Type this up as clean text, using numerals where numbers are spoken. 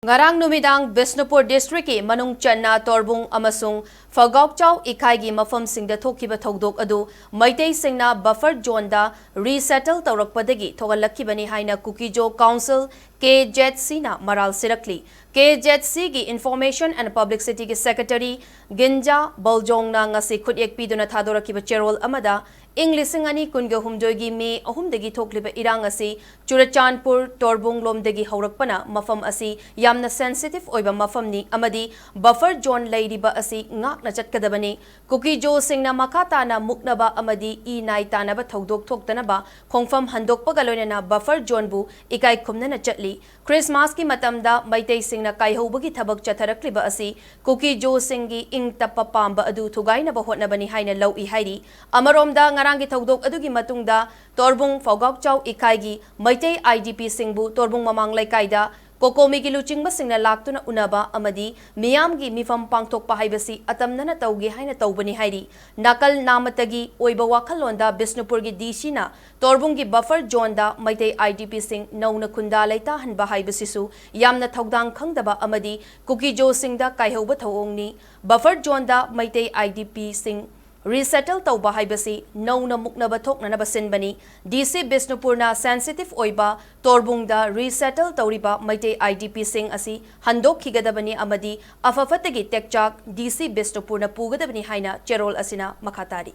Ngarang numidang Bisnupur District ki manung channa torbung amasung Phagokchau ikai gi mafam singda thokiba Thoudok adu Meitei Singna buffer zone da Resettle Tourakpadagi Thokhalakpani haina Kuki Council KZC na maral sirakli KZC gi Information and Publicity ki Secretary Ginja Baljong na ngasi khudyak piduna thadораkiba cherol amada Inglising ani kunga humjoigi me ahumdagi thokliba irang asi Churachandpur Torbung lomdagi haurakpana mafam asi yamna sensitive oiba mafam ni amadi buffer zone lairiba asi ngakna chatkadabani Kuki Singna makata na muknaba amadi nai tanaba Thoudok thoktanaba khongfam handokpaga loinana buffer zone bu ikai khumna chatli Christmas ki matamda Meitei Singna kaihobagi thabak chatharakliba asi Kuki Singgi ing tappa pamba adu thugaina ba hotnabani haina lawi hairi amaromda Ngarang ki Thoudok adugi matungda Torbung Phagokchau ikaigi Meitei IDP singbu Torbung mamang laikai Kokomi ki luchingba singna laktuna unaba amadi miyam gi mifam pangthokpa haibasi atamnana taugi haina taubani hairi nakal namatagi oiba wakhalonda Bisnupur gi DC na Torbung gi buffer zone da Meitei IDP sing nauna khunda laita hanba haibasisu yamna thaudang khangdaba amadi Kuki singda kaihauba thawongni buffer zone da Meitei IDP sing Resettle tauba haibasi nauna muknaba thoknanaba sinbani DC Bisnupurna sensitive oiba Torbungda Resettle tauriba Meitei IDP sing asi handok khigadabani amadi afafatagi tekchak DC Bisnupurna pugadabani haina cherol asina makhatari